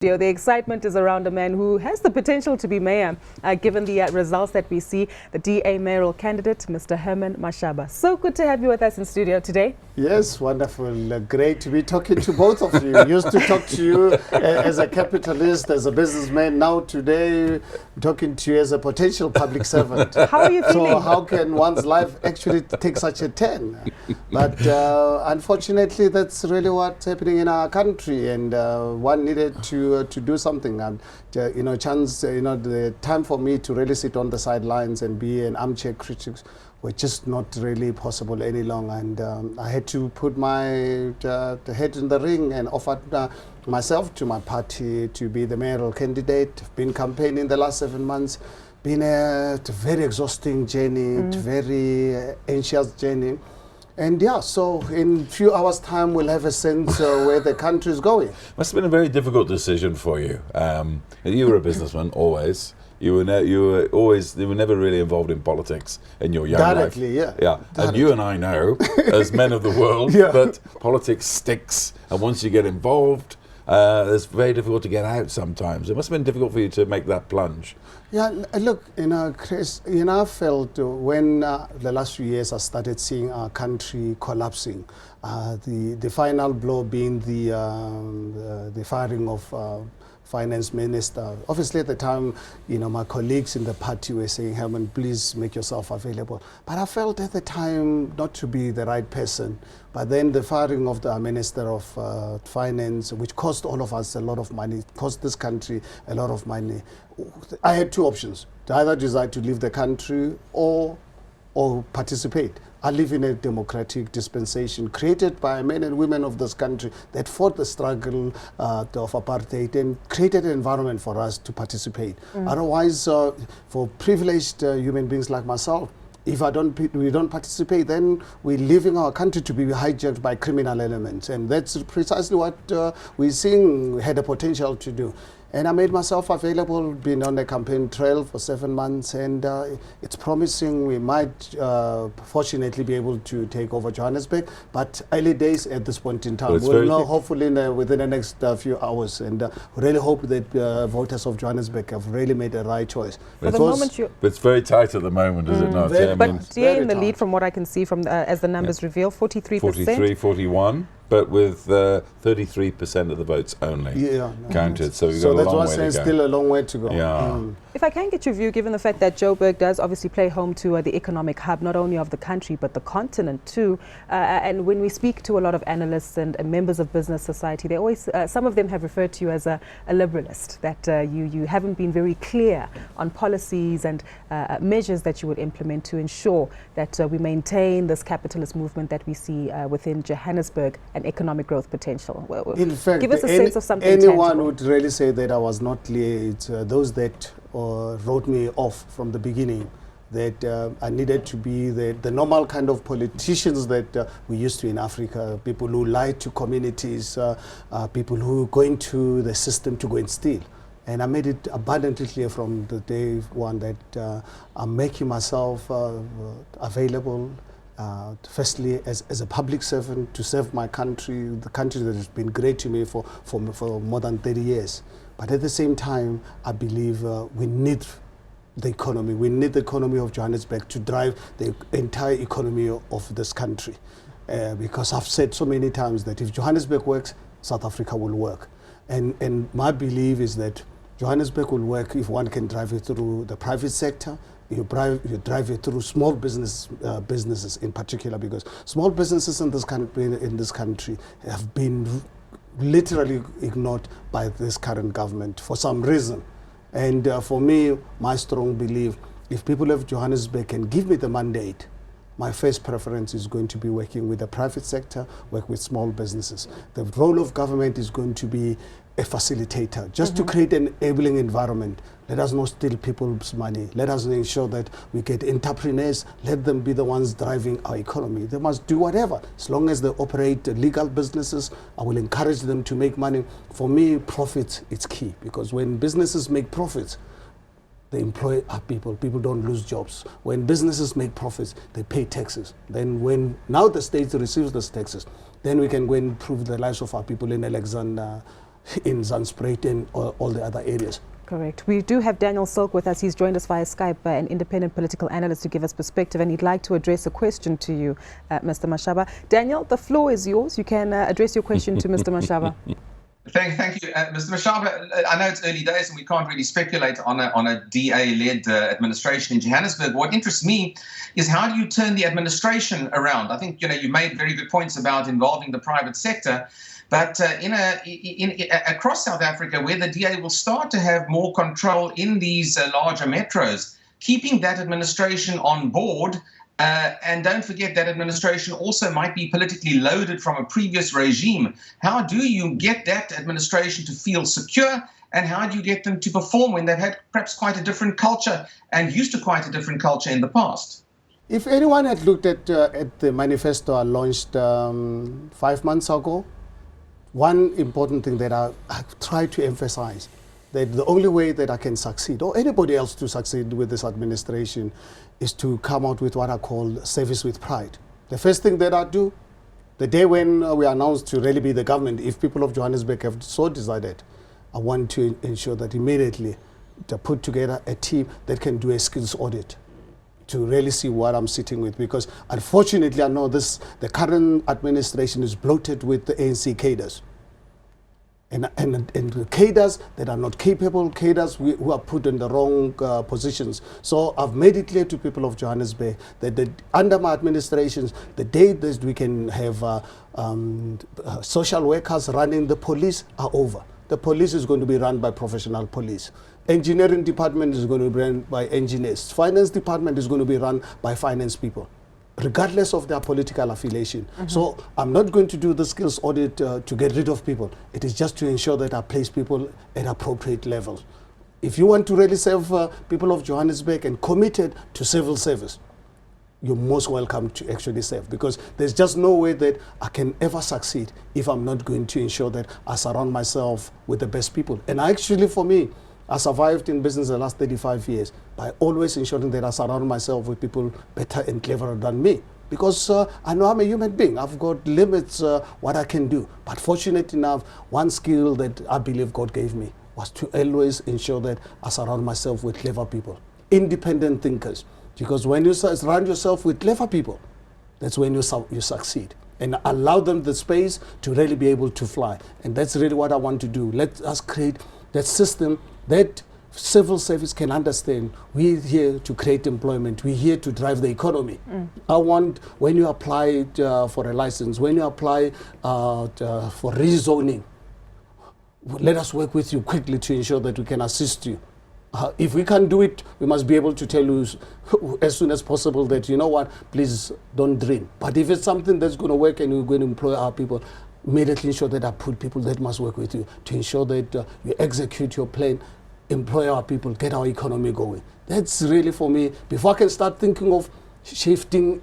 The excitement is around a man who has the potential to be mayor, given the results that we see. The DA mayoral candidate, Mr. Herman Mashaba. So good to have you with us in studio today. Yes, wonderful. Great to be talking to both of you. Used to talk to you as a capitalist, as a businessman. Now today, I'm talking to you as a potential public servant. How are you feeling? So how can one's life actually take such a turn? But unfortunately, that's really what's happening in our country, and one needed to do something. And the time for me to really sit on the sidelines and be an armchair critic were just not really possible any longer, and I had to put my head in the ring and offered myself to my party to be the mayoral candidate. I've been campaigning the last 7 months, been a very exhausting journey, very anxious journey. And yeah, so in a few hours' time, we'll have a sense where the country is going. Must have been a very difficult decision for you. You were a businessman, always. You were never really involved in politics in your young life. Directly, yeah. Directly. And you and I know, as men of the world, that politics sticks, and once you get involved, it's very difficult to get out sometimes. It must have been difficult for you to make that plunge. Yeah, look, Chris, I felt when the last few years I started seeing our country collapsing, the final blow being the firing of finance minister. Obviously at the time, my colleagues in the party were saying, Herman, please make yourself available. But I felt at the time not to be the right person. But then the firing of the Minister of Finance, which cost all of us a lot of money, cost this country a lot of money. I had two options: to either decide to leave the country or participate. I live in a democratic dispensation created by men and women of this country that fought the struggle of apartheid and created an environment for us to participate. Otherwise, for privileged human beings like myself, if we don't participate, then we're leaving our country to be hijacked by criminal elements. And that's precisely what we're seeing we had a potential to do. And I made myself available, been on the campaign trail for 7 months, and it's promising we might fortunately be able to take over Johannesburg, but early days at this point in time. We'll know hopefully within the next few hours, and we really hope that voters of Johannesburg have really made the right choice. For the moment but it's very tight at the moment, is it not? But DA in the lead from what I can see from as the numbers reveal, 43%. 43, 41. But with 33% of the votes only counted, so we've got a long way to go. So that's why I say still a long way to go. Yeah. If I can get your view, given the fact that Joburg does obviously play home to the economic hub, not only of the country, but the continent too. And when we speak to a lot of analysts and members of business society, they always, some of them have referred to you as a liberalist, that you haven't been very clear on policies and measures that you would implement to ensure that we maintain this capitalist movement that we see within Johannesburg and economic growth potential. In fact, give us a sense of something anyone tangible. would really say that I was not clear. It's those that wrote me off from the beginning, that I needed to be the normal kind of politicians that we used to in Africa, people who lie to communities, people who go into the system to go and steal. And I made it abundantly clear from the day one that I'm making myself available, firstly as a public servant to serve my country, the country that has been great to me for more than 30 years. But at the same time, I believe we need the economy. We need the economy of Johannesburg to drive the entire economy of this country. Because I've said so many times that if Johannesburg works, South Africa will work. And my belief is that Johannesburg will work if one can drive it through the private sector. You drive it through small businesses in particular, because small businesses in this country have been literally ignored by this current government for some reason. And for me, my strong belief, if people of Johannesburg can give me the mandate, my first preference is going to be working with the private sector, work with small businesses. The role of government is going to be a facilitator, just to create an enabling environment. Let us not steal people's money. Let us ensure that we get entrepreneurs. Let them be the ones driving our economy. They must do whatever. As long as they operate legal businesses, I will encourage them to make money. For me, profit is key, because when businesses make profits, they employ our people. People don't lose jobs. When businesses make profits, they pay taxes. Then when now the state receives those taxes, then we can go and improve the lives of our people in Alexander, in Zandspruit and all the other areas. Correct. We do have Daniel Silk with us. He's joined us via Skype, an independent political analyst, to give us perspective, and he'd like to address a question to you, Mr. Mashaba. Daniel, the floor is yours. You can address your question to Mr. Mashaba. Thank you, Mr. Mashaba. I know it's early days and we can't really speculate on a DA-led administration in Johannesburg. What interests me is, how do you turn the administration around? I think you made very good points about involving the private sector, but across South Africa, where the DA will start to have more control in these larger metros, keeping that administration on board. And don't forget that administration also might be politically loaded from a previous regime. How do you get that administration to feel secure, and how do you get them to perform when they've had perhaps quite a different culture and used to quite a different culture in the past? If anyone had looked at the manifesto I launched 5 months ago, one important thing that I try to emphasize, that the only way that I can succeed, or anybody else to succeed with this administration, is to come out with what I call service with pride. The first thing that I do, the day when we are announced to really be the government, if people of Johannesburg have so decided, I want to ensure that immediately to put together a team that can do a skills audit to really see what I'm sitting with, because unfortunately I know the current administration is bloated with the ANC cadres. And the cadres that are not capable, cadres who are put in the wrong positions. So I've made it clear to people of Johannesburg that under my administrations, the day that we can have social workers running the police are over. The police is going to be run by professional police. Engineering department is going to be run by engineers. Finance department is going to be run by finance people, regardless of their political affiliation. So I'm not going to do the skills audit to get rid of people. It is just to ensure that I place people at appropriate levels. If you want to really serve people of Johannesburg and committed to civil service, you're most welcome to actually serve, because there's just no way that I can ever succeed if I'm not going to ensure that I surround myself with the best people. And actually, for me, I survived in business the last 35 years by always ensuring that I surround myself with people better and cleverer than me. Because I know I'm a human being. I've got limits what I can do. But fortunate enough, one skill that I believe God gave me was to always ensure that I surround myself with clever people, independent thinkers. Because when you surround yourself with clever people, that's when you succeed. And allow them the space to really be able to fly. And that's really what I want to do. Let us create that system that civil service can understand. We're here to create employment. We're here to drive the economy. I want, when you apply for a license, when you apply for rezoning, let us work with you quickly to ensure that we can assist you. If we can't do it, we must be able to tell you as soon as possible that, you know what, please don't dream. But if it's something that's going to work and we're going to employ our people, immediately ensure that I put people that must work with you to ensure that you execute your plan, employ our people, get our economy going. That's really, for me, before I can start thinking of shifting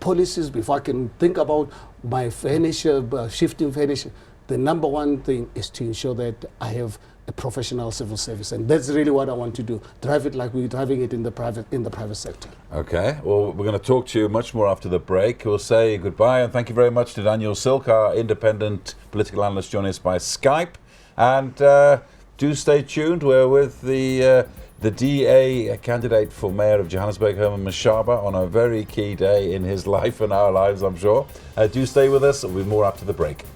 policies, before I can think about my shifting financial, the number one thing is to ensure that I have a professional civil service, and that's really what I want to do. Drive it like we're driving it in the private sector. Okay. Well, we're going to talk to you much more after the break. We'll say goodbye and thank you very much to Daniel Silk, our independent political analyst, joining us by Skype. And do stay tuned. We're with the DA candidate for mayor of Johannesburg, Herman Mashaba, on a very key day in his life and our lives, I'm sure. Do stay with us. There'll be more after the break.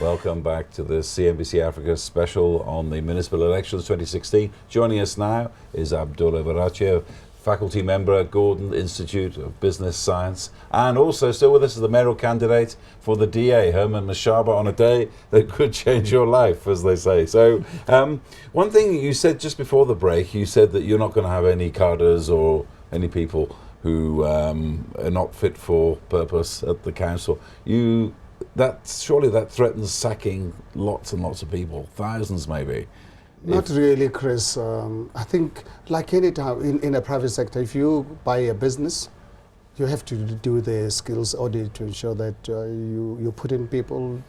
Welcome back to the CNBC Africa special on the municipal elections 2016. Joining us now is Abdullah Barachia, faculty member at Gordon Institute of Business Science, and also still with us is the mayoral candidate for the DA, Herman Mashaba, on a day that could change your life, as they say. So one thing you said just before the break, you said that you're not going to have any cadres or any people who are not fit for purpose at the council. Surely that threatens sacking lots and lots of people, thousands maybe. Not really, Chris. I think like any time in a private sector, if you buy a business, you have to do the skills audit to ensure that you put in people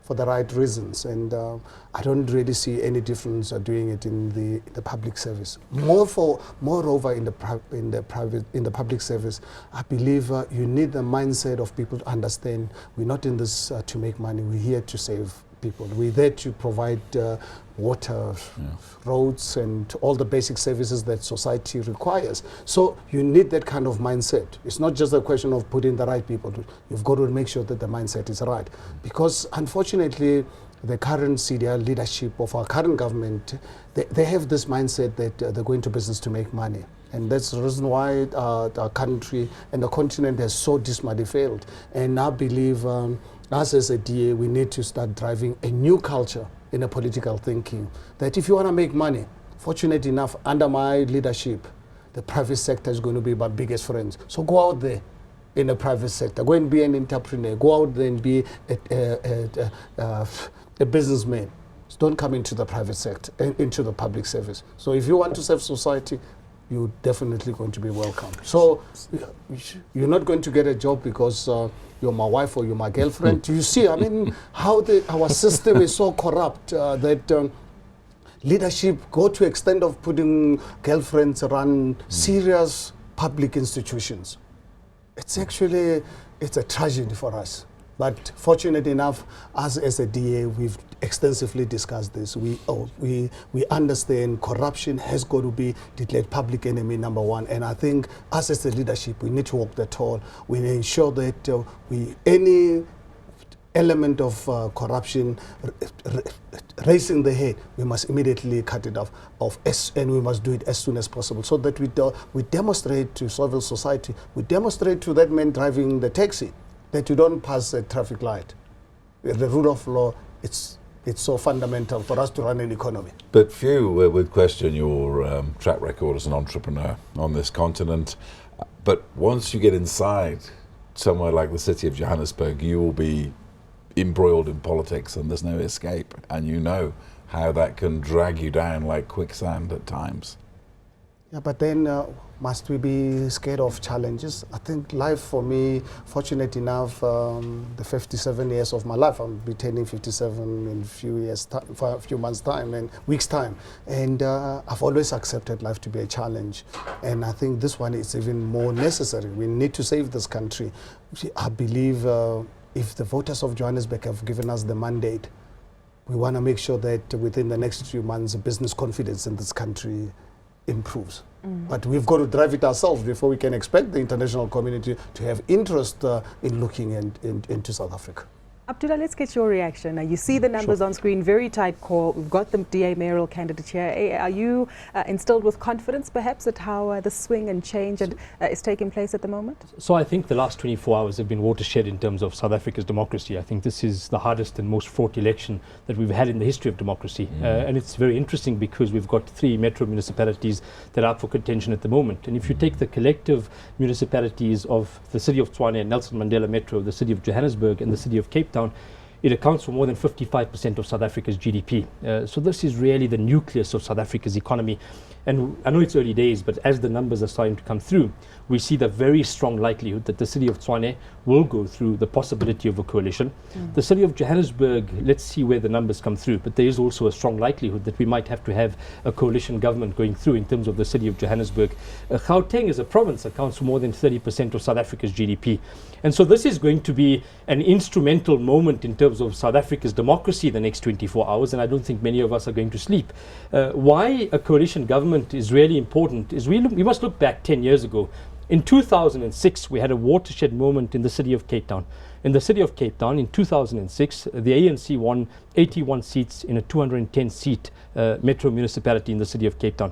for the right reasons, and I don't really see any difference doing it in the public service. Moreover, in the public service, I believe you need the mindset of people to understand we're not in this to make money. We're here to save people. We're there to provide water, roads, and all the basic services that society requires. So you need that kind of mindset. It's not just a question of putting the right people. You've got to make sure that the mindset is right. Because unfortunately, the current CDR leadership of our current government, they have this mindset that they're going to business to make money. And that's the reason why our country and the continent has so dismally failed. And I believe us as a DA, we need to start driving a new culture in a political thinking. That if you want to make money, fortunate enough, under my leadership, the private sector is going to be my biggest friends. So go out there in the private sector. Go and be an entrepreneur. Go out there and be a businessman. Don't come into the private sector, into the public service. So if you want to serve society, you're definitely going to be welcome. So you're not going to get a job because you're my wife or you're my girlfriend. You see, I mean, how our system is so corrupt that leadership go to extent of putting girlfriends around serious public institutions. It's a tragedy for us. But fortunate enough, us as a DA, we've extensively discussed this. We understand corruption has got to be declared public enemy number one. And I think us as a leadership, we need to walk the talk. We ensure that any element of corruption raising the head, we must immediately cut it off, and we must do it as soon as possible, so that we demonstrate to civil society, we demonstrate to that man driving the taxi that you don't pass a traffic light. The rule of law, it's so fundamental for us to run an economy. But few would question your track record as an entrepreneur on this continent. But once you get inside somewhere like the city of Johannesburg, you will be embroiled in politics and there's no escape. And you know how that can drag you down like quicksand at times. Yeah, but then must we be scared of challenges? I think life for me, fortunate enough, the 57 years of my life, I'll be turning 57 in a few months' time and weeks' time. And I've always accepted life to be a challenge. And I think this one is even more necessary. We need to save this country. I believe if the voters of Johannesburg have given us the mandate, we want to make sure that within the next few months, business confidence in this country improves. But we've got to drive it ourselves before we can expect the international community to have interest in looking into South Africa. Abdullah, let's get your reaction. Now, you see the numbers on screen, very tight call. We've got the DA mayoral candidate here. Are you instilled with confidence, perhaps, at how the swing and change is taking place at the moment? So I think the last 24 hours have been watershed in terms of South Africa's democracy. I think this is the hardest and most fraught election that we've had in the history of democracy. And it's very interesting because we've got 3 metro municipalities that are up for contention at the moment. And if you take the collective municipalities of the city of Tshwane and Nelson Mandela Metro, the city of Johannesburg and the city of Cape Town, it accounts for more than 55% of South Africa's GDP. So this is really the nucleus of South Africa's economy. And I know it's early days, but as the numbers are starting to come through, we see the very strong likelihood that the city of Tshwane will go through the possibility of a coalition. The city of Johannesburg, let's see where the numbers come through, but there is also a strong likelihood that we might have to have a coalition government going through in terms of the city of Johannesburg. Gauteng as a province accounts for more than 30% of South Africa's GDP. And so this is going to be an instrumental moment in terms of South Africa's democracy the next 24 hours, and I don't think many of us are going to sleep. Why a coalition government is really important is we must look back 10 years ago. In 2006, we had a watershed moment in the city of Cape Town. In the city of Cape Town, in 2006, the ANC won 81 seats in a 210-seat metro municipality in the city of Cape Town.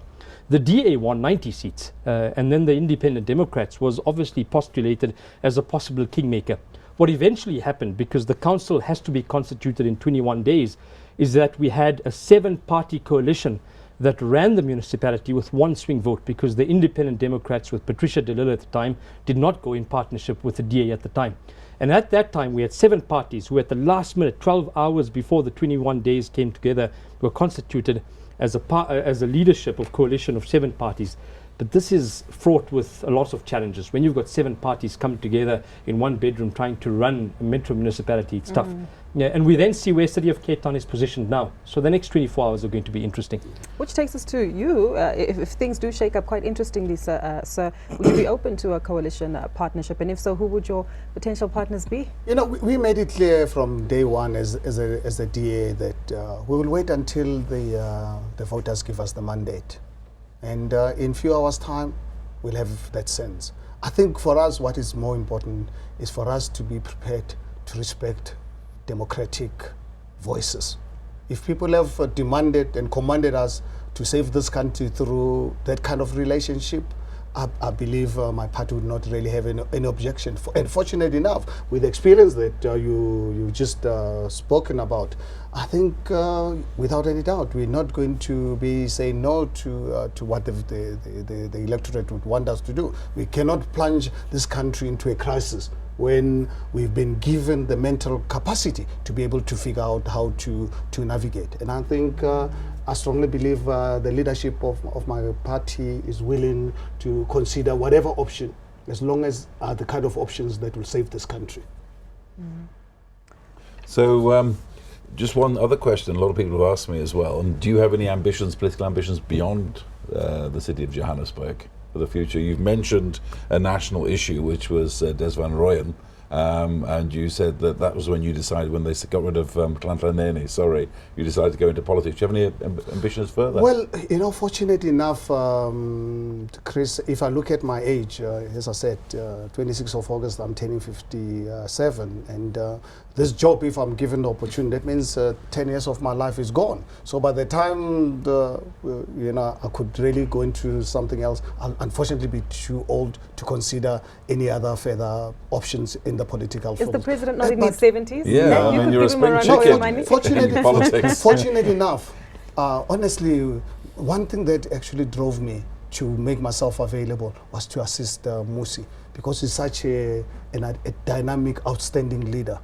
The DA won 90 seats, and then the Independent Democrats was obviously postulated as a possible kingmaker. What eventually happened, because the council has to be constituted in 21 days, is that we had a 7-party coalition that ran the municipality with 1 swing vote, because the Independent Democrats with Patricia de Lille at the time did not go in partnership with the DA at the time. And at that time, we had 7 parties who at the last minute, 12 hours before the 21 days came together, were constituted as a leadership of coalition of 7 parties. But this is fraught with a lot of challenges. When you've got 7 parties come together in one bedroom trying to run a metro municipality, it's tough. Yeah, and we then see where City of Cape Town is positioned now. So the next 24 hours are going to be interesting. Which takes us to you. If things do shake up quite interestingly, sir, would you be open to a coalition partnership? And if so, who would your potential partners be? You know, we made it clear from day one as a DA that we will wait until the voters give us the mandate. And in few hours' time, we'll have that sense. I think for us, what is more important is for us to be prepared to respect democratic voices. If people have demanded and commanded us to save this country through that kind of relationship, I believe my party would not really have any objection. And fortunately enough, with the experience that you just spoken about, I think without any doubt, we're not going to be saying no to what the electorate would want us to do. We cannot plunge this country into a crisis when we've been given the mental capacity to be able to figure out how to navigate. And I think I strongly believe the leadership of my party is willing to consider whatever option, as long as the kind of options that will save this country. So just one other question a lot of people have asked me as well, and do you have any ambitions, political ambitions beyond the city of Johannesburg for the future? You've mentioned a national issue, which was Des Van Rooyen, and you said that was when you decided, when they got rid of Nhlanhla, you decided to go into politics. Do you have any ambitions further? Well, you know, fortunately enough, Chris, if I look at my age, as I said, 26th of August, I'm turning 57, and this job, if I'm given the opportunity, that means 10 years of my life is gone. So by the time you know, I could really go into something else, I'll unfortunately be too old to consider any other further options in the political Is field. the president not in his 70s? Yeah, I mean, you're a spring chicken in politics. Fortunately enough, honestly, one thing that actually drove me to make myself available was to assist Mmusi, because he's such a dynamic, outstanding leader,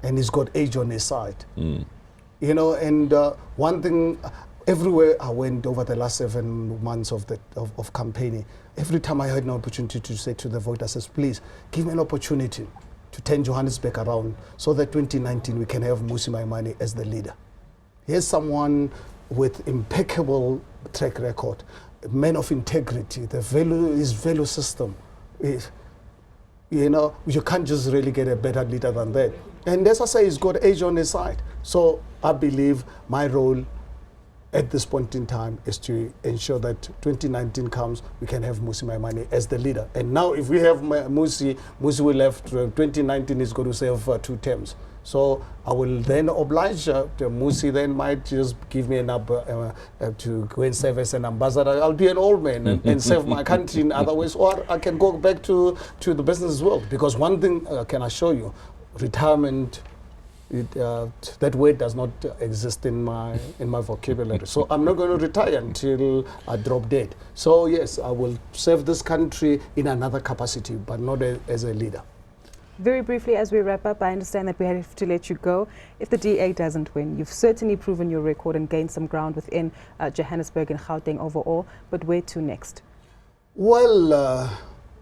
and he's got age on his side. You know, and one thing, everywhere I went over the last 7 months of campaigning, every time I had an opportunity to say to the voters, I said, please give me an opportunity to turn Johannesburg around so that 2019 we can have Mmusi Maimane as the leader. Here's someone with impeccable track record, a man of integrity, his value system. You know, you can't just really get a better leader than that. And as I say, he's got age on his side. So I believe my role at this point in time is to ensure that 2019 comes, we can have Mmusi Maimane as the leader. And now if we have Mmusi will have 2019 is going to serve 2 terms. So I will then oblige Mmusi then might just give me to go and serve as an ambassador. I'll be an old man and serve my country in other ways, or I can go back to the business world. Because one thing I can assure you, retirement, that word does not exist in my vocabulary. So I'm not going to retire until I drop dead. So yes, I will serve this country in another capacity, but not as a leader. Very briefly, as we wrap up, I understand that we have to let you go. If the DA doesn't win, you've certainly proven your record and gained some ground within Johannesburg and Gauteng overall, but where to next? Well,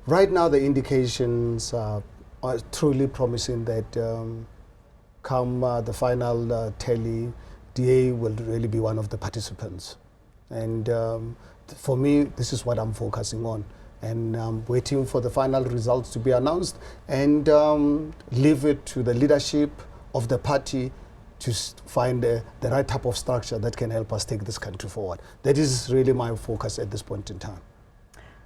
right now the indications are truly promising that come the final tally, DA will really be one of the participants. And for me, this is what I'm focusing on. And I'm waiting for the final results to be announced and leave it to the leadership of the party to find the right type of structure that can help us take this country forward. That is really my focus at this point in time.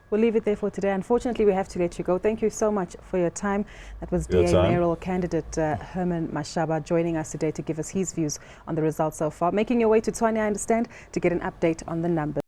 We'll leave it there for today. Unfortunately, we have to let you go. Thank you so much for your time. That was DA mayoral candidate Herman Mashaba joining us today to give us his views on the results so far. Making your way to Tshwane, I understand, to get an update on the numbers.